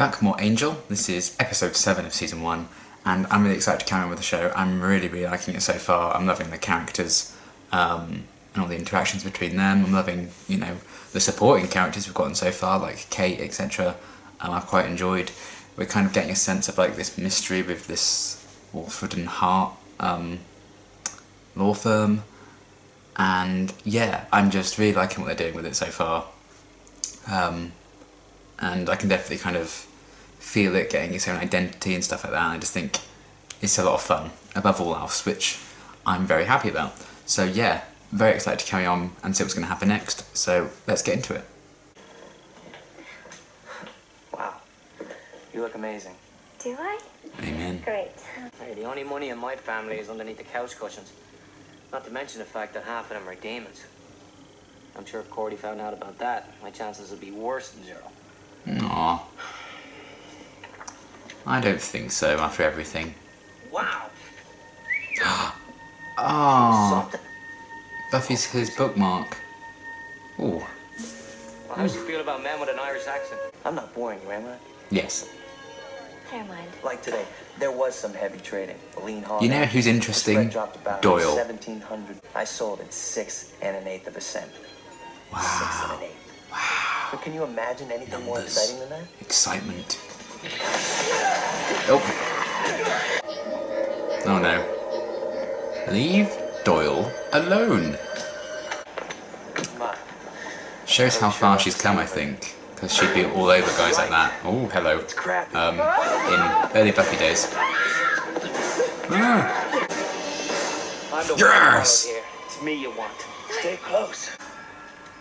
Back with more Angel. This is episode 7 of season 1, and I'm really excited to carry on with the show. I'm really liking it so far. I'm loving the characters, and all the interactions between them. I'm loving, the supporting characters we've gotten so far, like Kate, etc. I've quite enjoyed. We're kind of getting a sense of like this mystery with this Walford and Hart law firm, and yeah, I'm just really liking what they're doing with it so far. And I can definitely kind of feel it getting its own identity and stuff like that. And I just think it's a lot of fun, above all else, which I'm very happy about. So yeah, very excited to carry on and see what's going to happen next. So let's get into it. Wow, you look amazing. Do I? Amen. Great. Hey, the only money in my family is underneath the couch cushions. Not to mention the fact that half of them are demons. I'm sure if Cordy found out about that, my chances would be worse than zero. Aww. I don't think so after everything. Wow. Oh, Buffy's his bookmark. Ooh. Well, how do you feel about men with an Irish accent? I'm not boring you, am I? Yes. Never mind. Like today, there was some heavy trading. Lean hog. You know who's interesting? The spread dropped about Doyle. 1,700. I sold at 6 1/8 of a cent. Wow. 6 1/8. Wow. But can you imagine anything more Numbers. exciting than that? Excitement. Oh. Oh no. Leave Doyle alone. Come on. Shows how far she's come, I think. Because she'd be all over guys like that. Oh, hello. It's crappy. In early Buffy days. Ah. I'm the Yes! one here. It's me you want. Stay close.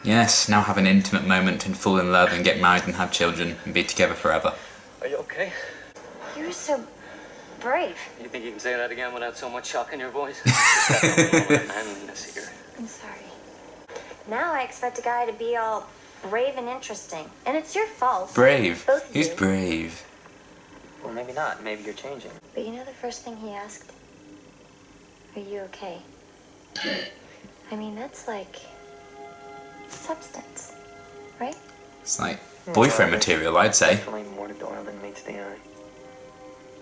Yes, now have an intimate moment and fall in love and get married and have children and be together forever. Are you okay? You're so brave. You think you can say that again without so much shock in your voice? Manliness here. I'm sorry. Now I expect a guy to be all brave and interesting. And it's your fault. Brave? Both of Who's you. brave? Well, maybe not. Maybe you're changing. But you know the first thing he asked? Are you okay? I mean, that's like substance, right? It's like boyfriend material, I'd say. Definitely more to Doyle than meets the eye.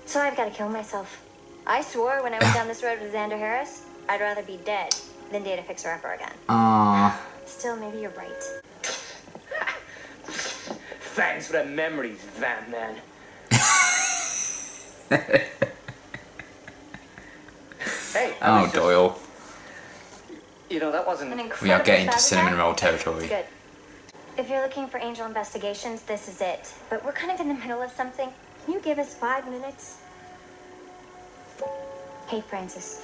So I've got to kill myself. I swore when I went down this road with Xander Harris, I'd rather be dead than date a fixer-upper again. Aww. Still, maybe you're right. Thanks for the memories, Van Man. Hey. Oh, Doyle. You know, that wasn't... An We are incredible getting to sabotage? cinnamon roll territory. Good. If you're looking for Angel Investigations, this is it. But we're kind of in the middle of something. Can you give us 5 minutes? Hey, Francis.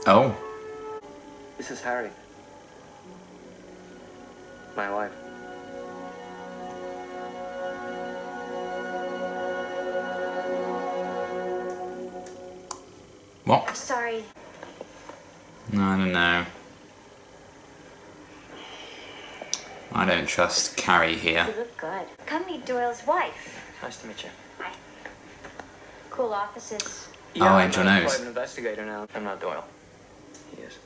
Oh. This is Harry. My wife. What? Sorry. I don't know. I don't trust Carrie here. You look good. Come meet Doyle's wife. Nice to meet you. Hi. Cool offices. Oh, Angel I'm a knows. private investigator now. I'm not Doyle. He is.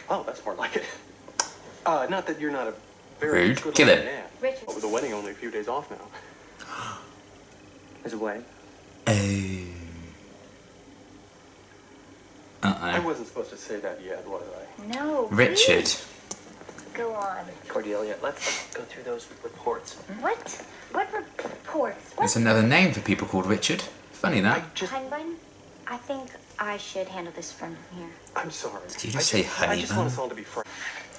Oh, that's more like it. Not that you're not a very Rude. good Kill looking him. man. Richard. But with the wedding only a few days off now. There's a wedding. Oh. I Uh-oh. wasn't supposed to say that yet, was I? No. Richard. please. Go on. Cordelia, let's go through those reports. What? What reports? What? There's another name for people called Richard. Funny that. Honeyman? I think I should handle this from here. I'm sorry. Did you just say honey I just bun? want us all to be friends.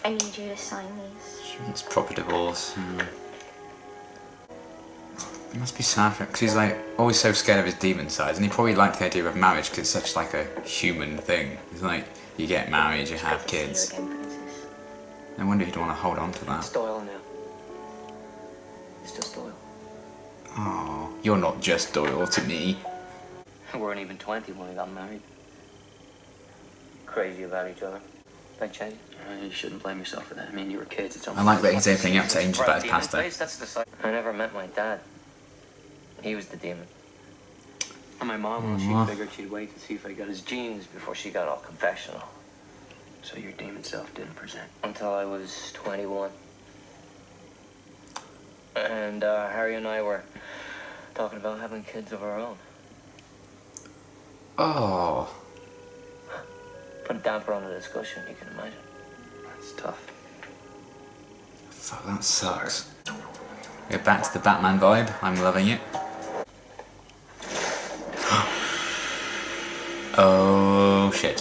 I need you to sign these. It's proper divorce. It must be sad for him, because he's like always so scared of his demon sides, and he probably liked the idea of marriage because it's such like a human thing. It's like you get married, you have kids. See you again, Princess. I wonder if you'd want to hold on to It's that. Doyle now. It's just Doyle. Oh, you're not just Doyle to me. We weren't even 20 when we got married. Crazy about each other. Like Cheney. You shouldn't blame yourself for that. I mean, you were kids. It's I like that he's opening up to Angel about his past though. That's the side. I never met my dad. He was the demon. And my mom, well, she figured she'd wait to see if I got his genes before she got all confessional. So your demon self didn't present? Until I was 21. And Harry and I were talking about having kids of our own. Oh. Put a damper on the discussion, you can imagine. That's tough. Fuck, that sucks. Go back to the Batman vibe. I'm loving it. Oh shit.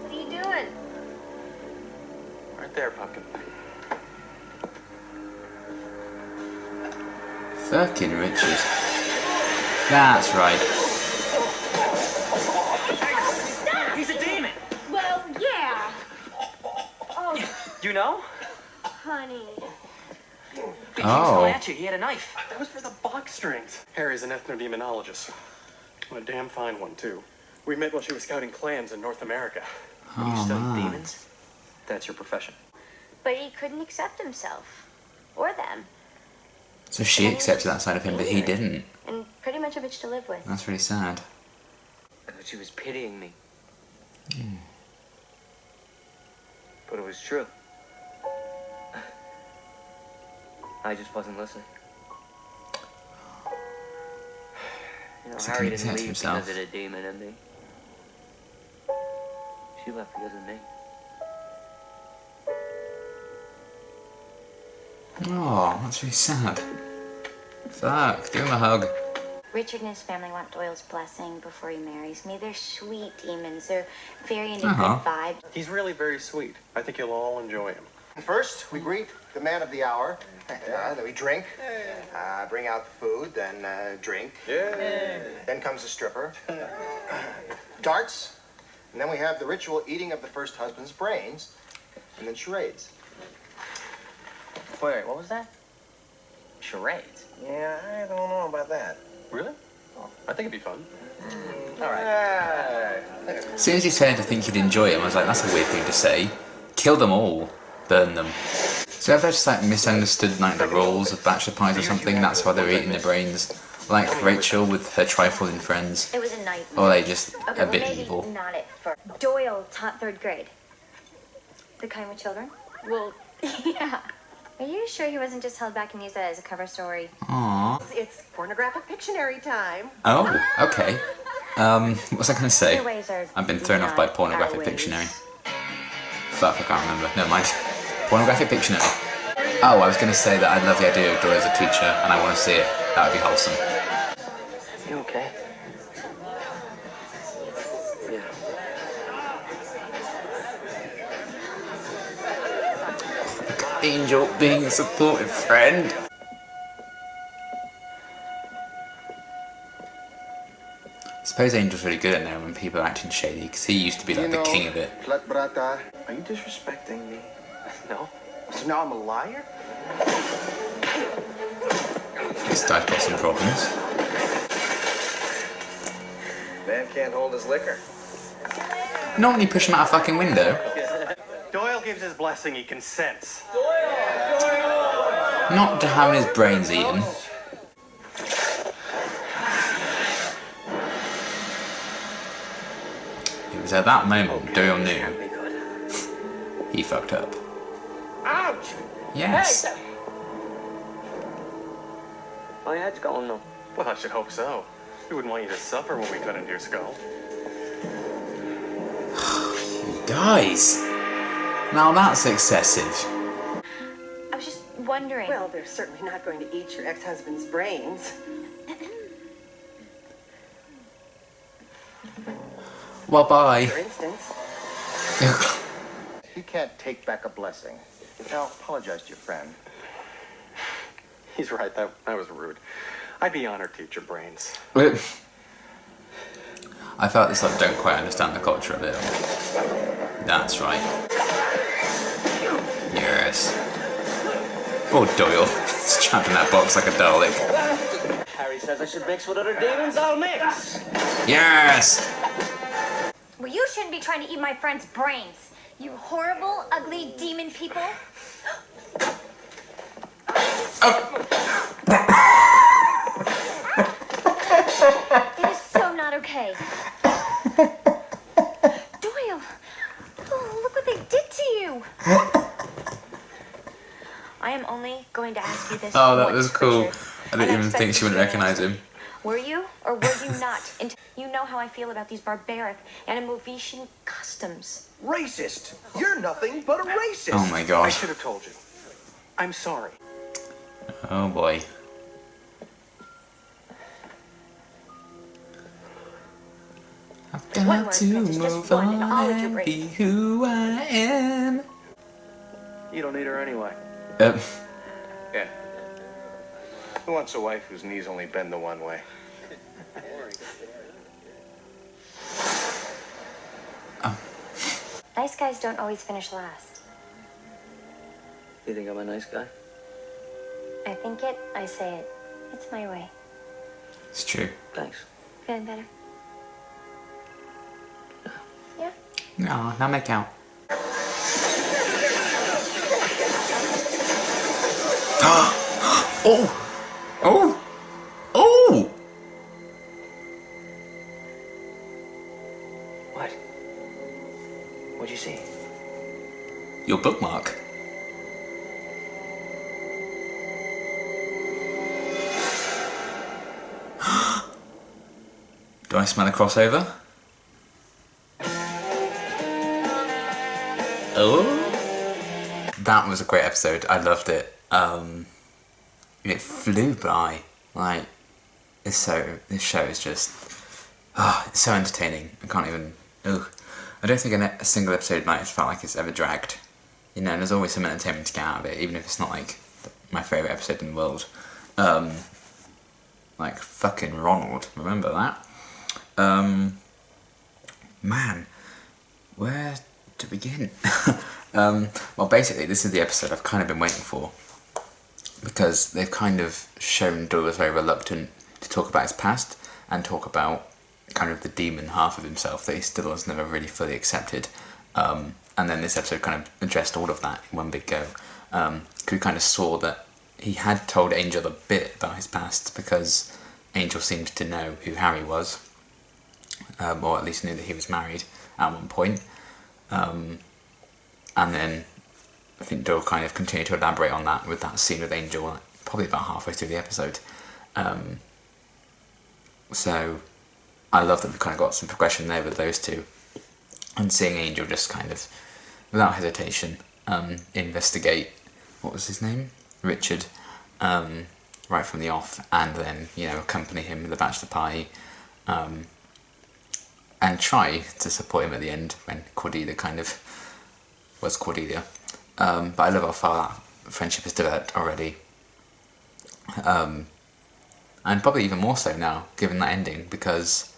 What are you doing? Right there, Pumpkin. Fucking Richard. That's right. He's a demon! Well, yeah. Oh, You know? honey. He was Oh. coming at you, he had a knife. That was for the box strings. Harry's an ethnodemonologist. A damn fine one, too. We met while she was scouting clans in North America. You Oh study man. demons? That's your profession. But he couldn't accept himself. Or them. So she accepted that side of him, but he didn't. And pretty much a bitch to live with. That's really sad. I thought she was pitying me. But it was true. I just wasn't listening. You know, So Harry he didn't accepts leave himself. because of the demon in me. She left because of me. Oh, that's really sad. Fuck, give him a hug. Richard and his family want Doyle's blessing before he marries me. They're sweet demons. They're very into Uh-huh. good vibes. He's really very sweet. I think you'll all enjoy him. First, we greet the man of the hour. Then we drink. Bring out the food, then drink. Then comes the stripper. Darts. And then we have the ritual eating of the first husband's brains. And then charades. Wait, what was that? Charades? Yeah, I don't know about that. Really? Oh, I think it'd be fun. All right. As soon as he said I think you'd enjoy him, I was like, that's a weird thing to say. Kill them all. Burn them. So have they just like misunderstood like the rules of bachelor pies or something? That's why they're eating the brains. Like Rachel with her trifling friends. It was a nightmare. Or are they just Okay, a well, bit maybe evil? not at first. Doyle taught third grade. The kind with children? Well, yeah. Are you sure he wasn't just held back and used that as a cover story? Aww. It's pornographic Pictionary time. Oh, okay. What was I going to say? Your ways are I've been thrown off by not pornographic our ways. Pictionary. Fuck, I can't remember. Never mind. Pornographic Pictionary. Oh, I was going to say that I love the idea of Doyle as a teacher and I want to see it. That would be wholesome. You okay? Yeah. Angel being a supportive friend. I suppose Angel's really good at now when people are acting shady, because he used to be like the king of it. Flatbrata, are you disrespecting me? No? So now I'm a liar? This guy's got some problems. Man can't hold his liquor. Not when you push him out a fucking window. Doyle gives his blessing, he consents. Not to having his brains eaten. It was at that moment Doyle knew he fucked up. Ouch! Yes. My head's going though. Well, I should hope so. We wouldn't want you to suffer when we cut into your skull. Guys, now that's excessive. I was just wondering. Well, they're certainly not going to eat your ex-husband's brains. Well, bye. For instance. He can't take back a blessing. Now, apologize to your friend. He's right, that was rude. I'd be honored to eat your brains. I felt this like don't quite understand the culture of it. That's right. Yes. Poor Doyle. He's trapped in that box like a Dalek. Harry says I should mix with other demons, I'll mix. Yes! Well, you shouldn't be trying to eat my friend's brains. You horrible, ugly demon people. It is so not okay. Doyle! Oh, look what they did to you. I I'm only going to ask you this. Oh, that once, was cool. Richard, I didn't even think she wouldn't recognise him. Were you or were you not? You know how I feel about these barbaric Animovetian customs. Racist! You're nothing but a racist! Oh my I gosh. should have told you. I'm sorry. Oh boy. I've One got word, to Princess, just move one, on and all of your and brain. be who I am. You don't need her anyway. Yeah. Who wants a wife whose knees only bend the one way? Nice guys don't always finish last. You think I'm a nice guy? I think it, I say it. It's my way. It's true. Thanks. Feeling better? Yeah? No, now make out. Oh! Oh! Oh! What? What'd you see? Your bookmark. Do I smell a crossover? Oh! That was a great episode. I loved it. It flew by. Like, this show is just, it's so entertaining. I can't even. I don't think a single episode might have felt like it's ever dragged. You know, and there's always some entertainment to get out of it, even if it's not like my favourite episode in the world. Like fucking Ronald, remember that? Man, where to begin? Well, basically, this is the episode I've kind of been waiting for, because they've kind of shown Doyle was very reluctant to talk about his past and talk about kind of the demon half of himself that he still has never really fully accepted. And then this episode kind of addressed all of that in one big go. We kind of saw that he had told Angel a bit about his past, because Angel seemed to know who Harry was, or at least knew that he was married at one point. And then I think Doyle kind of continued to elaborate on that with that scene with Angel, probably about halfway through the episode. So I love that we kind of got some progression there with those two, and seeing Angel just kind of, without hesitation, investigate, what was his name? Richard, right from the off, and then, you know, accompany him with the bachelor party, and try to support him at the end when Cordelia kind of was Cordelia. But I love how far that friendship has developed already. And probably even more so now, given that ending, because,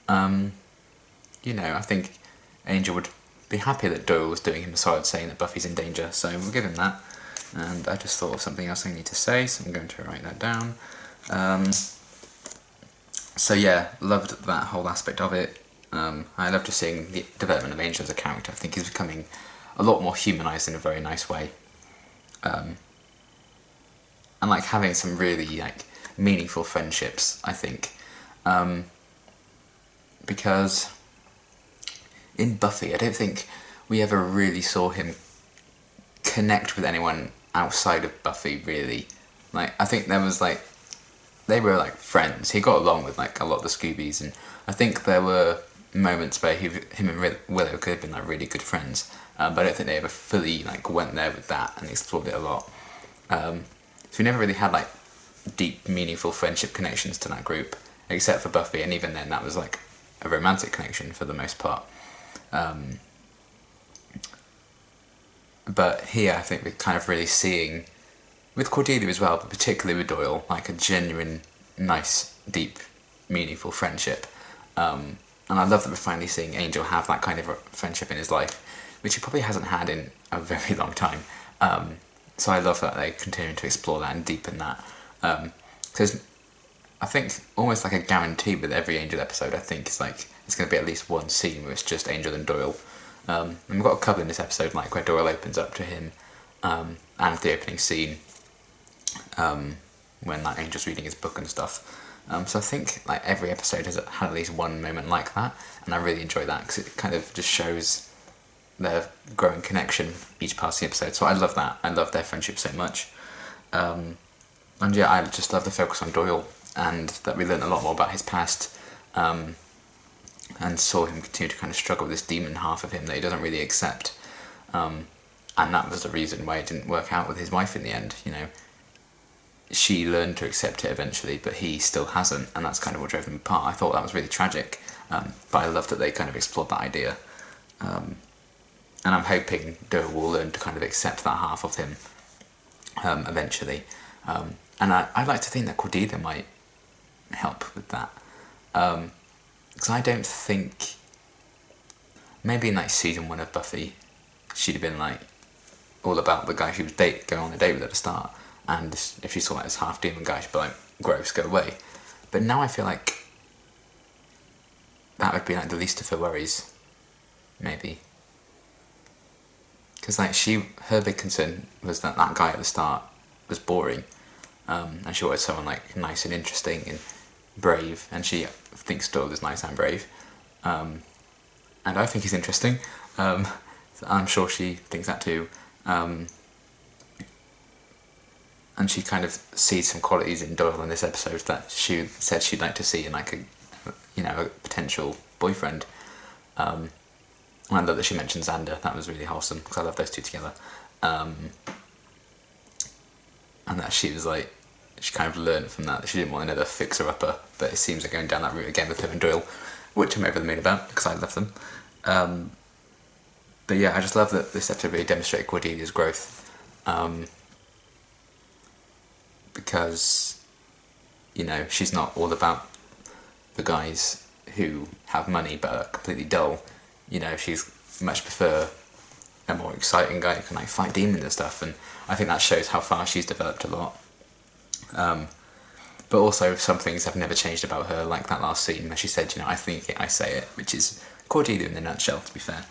you know, I think Angel would be happy that Doyle was doing him a solid saying that Buffy's in danger, so we'll give him that. And I just thought of something else I need to say, so I'm going to write that down. So yeah, loved that whole aspect of it. I love just seeing the development of Angel as a character. I think he's becoming a lot more humanised in a very nice way. And like having some really like meaningful friendships, I think. Because in Buffy, I don't think we ever really saw him connect with anyone outside of Buffy, really. Like, I think there was like, they were like friends. He got along with like a lot of the Scoobies, and I think there were moments where him and Willow could have been like really good friends, but I don't think they ever fully like went there with that and explored it a lot. So we never really had like deep, meaningful friendship connections to that group, except for Buffy, and even then that was like a romantic connection for the most part. But here I think we're kind of really seeing, with Cordelia as well, but particularly with Doyle, like a genuine, nice, deep, meaningful friendship. And I love that we're finally seeing Angel have that kind of friendship in his life, which he probably hasn't had in a very long time. So I love that they continue to explore that and deepen that. Because I think almost like a guarantee with every Angel episode, I think it's like it's going to be at least one scene where it's just Angel and Doyle. And we've got a couple in this episode, like where Doyle opens up to him, and the opening scene when like Angel's reading his book and stuff. So I think like every episode has had at least one moment like that, and I really enjoy that because it kind of just shows their growing connection each passing episode. So I love that. I love their friendship so much. And yeah, I just love the focus on Doyle, and that we learn a lot more about his past, and saw him continue to kind of struggle with this demon half of him that he doesn't really accept. And that was the reason why it didn't work out with his wife in the end, you know. She learned to accept it eventually, but he still hasn't, and that's kind of what drove them apart. I thought that was really tragic, but I love that they kind of explored that idea. And I'm hoping Doyle will learn to kind of accept that half of him eventually. And I'd like to think that Cordelia might help with that. Because I don't think... Maybe in like season 1 of Buffy, she'd have been like all about the guy she was going on a date with at the start. And if she saw like this half-demon guy, she'd be like, gross, go away. But now I feel like that would be like the least of her worries. Maybe. Because like her big concern was that that guy at the start was boring, and she wanted someone like nice and interesting and brave, and she thinks Doyle is nice and brave, and I think he's interesting. So I'm sure she thinks that too, and she kind of sees some qualities in Doyle in this episode that she said she'd like to see in like a potential boyfriend. I love that she mentioned Xander. That was really wholesome, because I love those two together. And that she was like, she kind of learned from that she didn't want another fixer-upper, but it seems they're going down that route again with her and Doyle, which I'm over the moon about, because I love them. But yeah, I just love that this episode really demonstrated Cordelia's growth. Because, you know, she's not all about the guys who have money but are completely dull. You know, she's much prefer a more exciting guy who can like fight demons and stuff, and I think that shows how far she's developed a lot. But also some things have never changed about her, like that last scene where she said, you know, I think it, I say it, which is Cordelia in a nutshell, to be fair.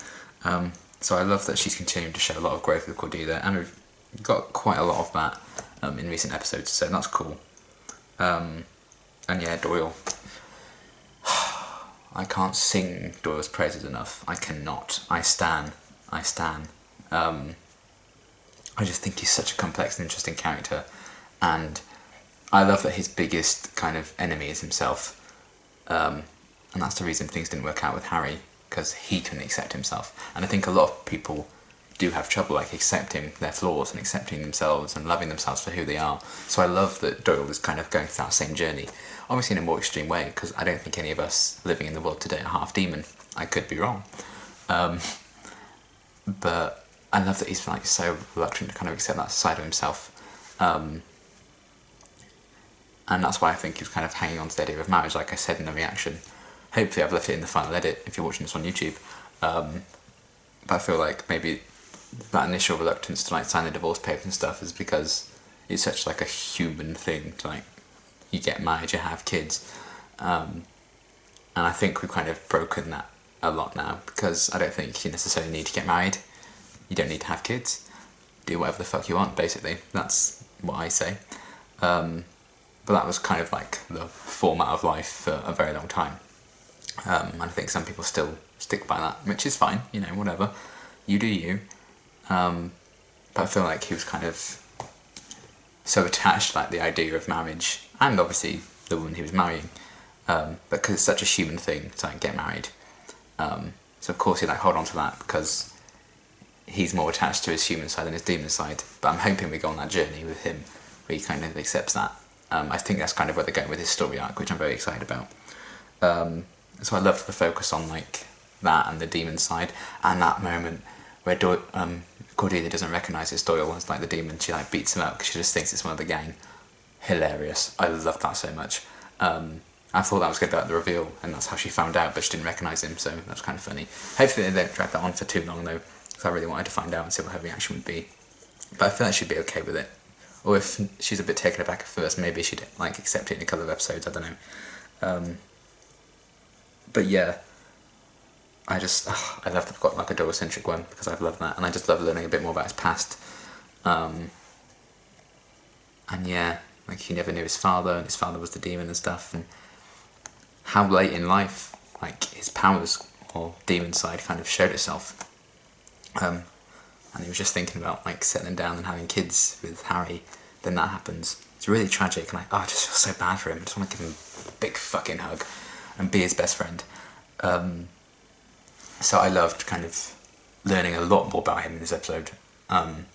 So I love that she's continuing to show a lot of growth with Cordelia, and we've got quite a lot of that in recent episodes, so that's cool. And yeah, Doyle. I can't sing Doyle's praises enough. I cannot. I stan. I just think he's such a complex and interesting character, and I love that his biggest kind of enemy is himself, and that's the reason things didn't work out with Harry, because he couldn't accept himself. And I think a lot of people do have trouble like accepting their flaws and accepting themselves and loving themselves for who they are. So I love that Doyle is kind of going through that same journey, obviously in a more extreme way, because I don't think any of us living in the world today are half demon. I could be wrong, but I love that he's like so reluctant to kind of accept that side of himself, and that's why I think he was kind of hanging on to the idea of marriage, like I said in the reaction. Hopefully I've left it in the final edit if you're watching this on YouTube, but I feel like maybe that initial reluctance to like sign the divorce papers and stuff is because it's such like a human thing to like, you get married, you have kids, and I think we've kind of broken that a lot now, because I don't think you necessarily need to get married, you don't need to have kids, do whatever the fuck you want, basically. That's what I say. But that was kind of like the format of life for a very long time, and I think some people still stick by that, which is fine, you know, whatever, you do you. But I feel like he was kind of so attached to like the idea of marriage, and obviously the woman he was marrying, because it's such a human thing to like get married. So of course he'd like hold on to that because he's more attached to his human side than his demon side. But I'm hoping we go on that journey with him where he kind of accepts that. I think that's kind of where they're going with his story arc, which I'm very excited about. So I love the focus on like that and the demon side, and that moment where Cordelia doesn't recognise it's Doyle as like the demon. She like beats him up because she just thinks it's one of the gang. Hilarious. I love that so much. I thought that was going to be like the reveal, and that's how she found out, but she didn't recognise him, so that's kind of funny. Hopefully they don't drag that on for too long though, because I really wanted to find out and see what her reaction would be. But I feel like she'd be okay with it. Or if she's a bit taken aback at first, maybe she'd like accept it in a couple of episodes, I don't know. But yeah, I love that I've got like a Doyle-centric one, because I've loved that, and I just love learning a bit more about his past. And yeah, like he never knew his father, and his father was the demon and stuff, and how late in life like his powers or demon side kind of showed itself. and he was just thinking about like settling down and having kids with Harry. Then that happens. It's really tragic, and I just feel so bad for him. I just want to give him a big fucking hug and be his best friend. So I loved kind of learning a lot more about him in this episode, and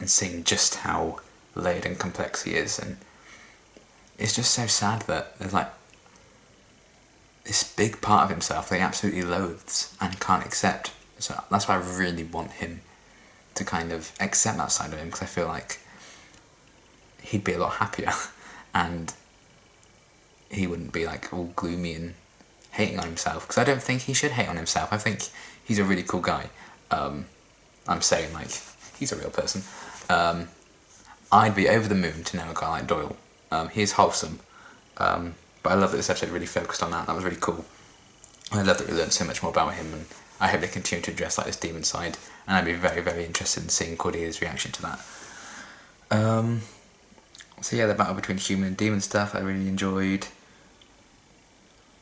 seeing just how layered and complex he is. And it's just so sad that there's like this big part of himself that he absolutely loathes and can't accept. So that's why I really want him to kind of accept that side of him, because I feel like he'd be a lot happier and he wouldn't be like all gloomy and hating on himself, because I don't think he should hate on himself. I think he's a really cool guy. I'm saying like he's a real person. I'd be over the moon to know a guy like Doyle. He is wholesome, but I love that this episode really focused on that. That was really cool. I love that we learned so much more about him, and I hope they continue to address like this demon side, and I'd be very, very interested in seeing Cordelia's reaction to that. So yeah, the battle between human and demon stuff I really enjoyed.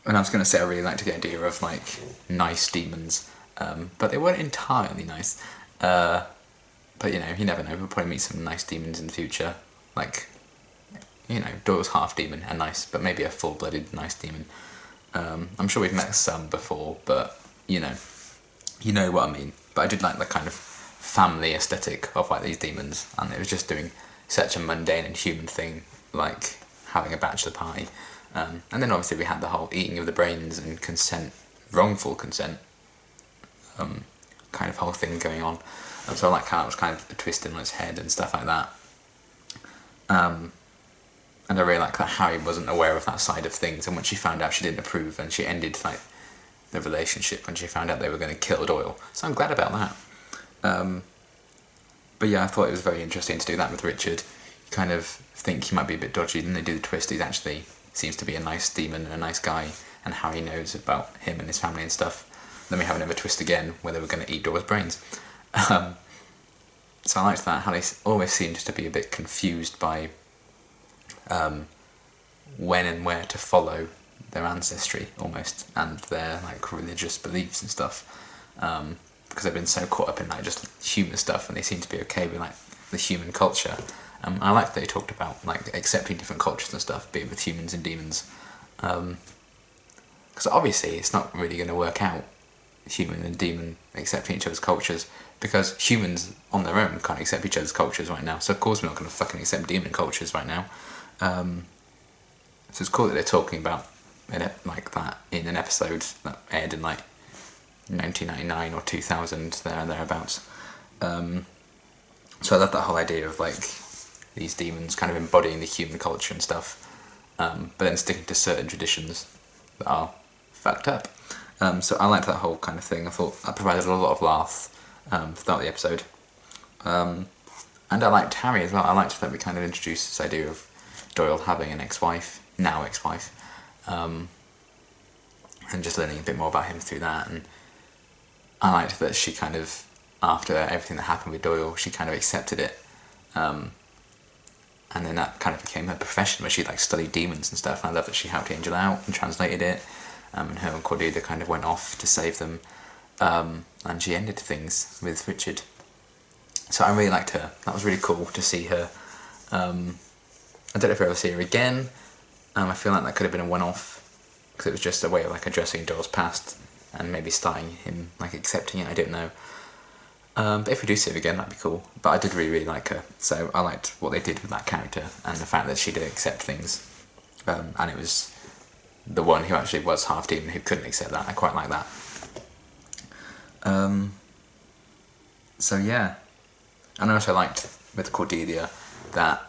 And I was going to say I really liked the idea of like nice demons, but they weren't entirely nice. But you know, you never know, we'll probably meet some nice demons in the future. Like, you know, Doyle's half demon and nice, but maybe a full-blooded nice demon. I'm sure we've met some before, but you know what I mean. But I did like the kind of family aesthetic of like these demons, and it was just doing such a mundane and human thing, like having a bachelor party. And then obviously we had the whole eating of the brains and consent, wrongful consent, kind of whole thing going on. And so I like how it was kind of twisted on its head and stuff like that. And I really like that Harry wasn't aware of that side of things, and when she found out she didn't approve, and she ended like the relationship when she found out they were going to kill Doyle. So I'm glad about that. But yeah, I thought it was very interesting to do that with Richard. You kind of think he might be a bit dodgy, then they do the twist. He actually seems to be a nice demon and a nice guy, and Harry knows about him and his family and stuff. Then we have another twist again where they were going to eat Doyle's brains. So I liked that, how they always seemed to be a bit confused by when and where to follow their ancestry almost, and their like religious beliefs and stuff, because they've been so caught up in like just human stuff, and they seem to be okay with like the human culture. I like that they talked about like accepting different cultures and stuff, be it with humans and demons, because obviously it's not really going to work out, human and demon accepting each other's cultures, because humans on their own can't accept each other's cultures right now, so of course we're not going to fucking accept demon cultures right now. So it's cool that they're talking about it like that in an episode that aired in like 1999 or 2000, there and thereabouts. So I love that whole idea of like these demons kind of embodying the human culture and stuff, but then sticking to certain traditions that are fucked up. So I liked that whole kind of thing. I thought that provided a lot of laughs throughout the episode. And I liked Harry as well. I liked that we kind of introduced this idea of Doyle having an ex-wife, now ex-wife, and just learning a bit more about him through that. And I liked that she kind of, after everything that happened with Doyle, she kind of accepted it. And then that kind of became her profession, where she like studied demons and stuff. And I love that she helped Angel out and translated it. And her and Cordelia kind of went off to save them. And she ended things with Richard. So I really liked her. That was really cool to see her. I don't know if I'll ever see her again. I feel like that could have been a one-off, because it was just a way of like addressing Doyle's past and maybe starting him like accepting it. I don't know. But if we do see her again, that'd be cool. But I did really, really like her. So I liked what they did with that character, and the fact that she did accept things. And it was the one who actually was half demon who couldn't accept that. I quite like that. So yeah. And I also liked with Cordelia that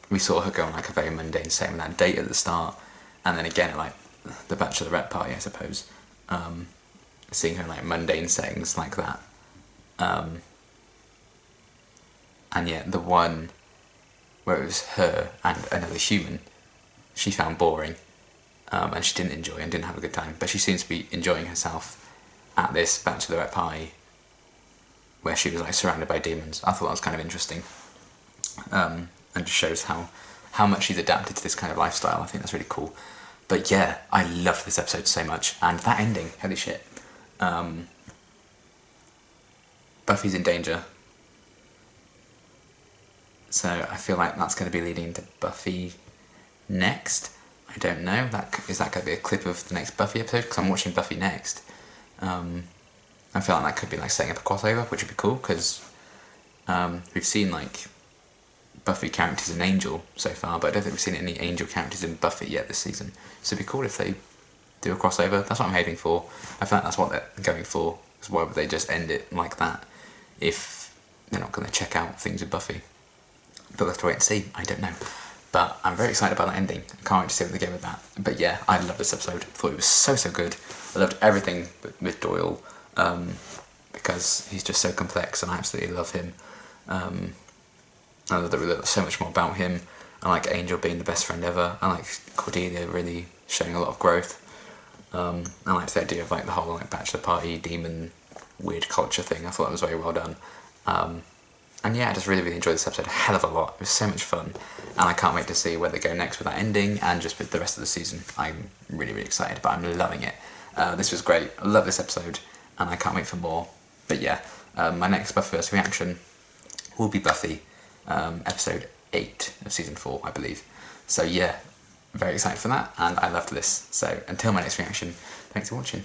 we saw her go on like a very mundane setting with that date at the start, and then again at like the bachelorette party, I suppose. Seeing her in like mundane settings like that. And yet the one where it was her and another human, she found boring, and she didn't enjoy and didn't have a good time. But she seems to be enjoying herself at this bachelorette party where she was like surrounded by demons. I thought that was kind of interesting, and just shows how much she's adapted to this kind of lifestyle. I think that's really cool. But yeah, I loved this episode so much, and that ending, holy shit. Buffy's in danger. So I feel like that's going to be leading into Buffy next. I don't know. Is that going to be a clip of the next Buffy episode? Because I'm watching Buffy next. I feel like that could be like setting up a crossover, which would be cool because we've seen like Buffy characters in Angel so far, but I don't think we've seen any Angel characters in Buffy yet this season. So it'd be cool if they do a crossover. That's what I'm hoping for. I feel like that's what they're going for. So why would they just end it like that if they're not going to check out things with Buffy? But we'll have to wait and see. I don't know. But I'm very excited about that ending. I can't wait to see what they get with that. But yeah, I love this episode. I thought it was so good. I loved everything with Doyle because he's just so complex and I absolutely love him. I love that we learned so much more about him. I like Angel being the best friend ever. I like Cordelia really showing a lot of growth. I liked the idea of like the whole like bachelor party, demon, weird culture thing. I thought that was very well done. And yeah, I just really enjoyed this episode a hell of a lot. It was so much fun. And I can't wait to see where they go next with that ending and just with the rest of the season. I'm really excited, but I'm loving it. This was great. I love this episode and I can't wait for more. But yeah, my next Buffyverse reaction will be Buffy, episode 8 of season 4, I believe. So yeah, very excited for that and I loved this. So until my next reaction, thanks for watching.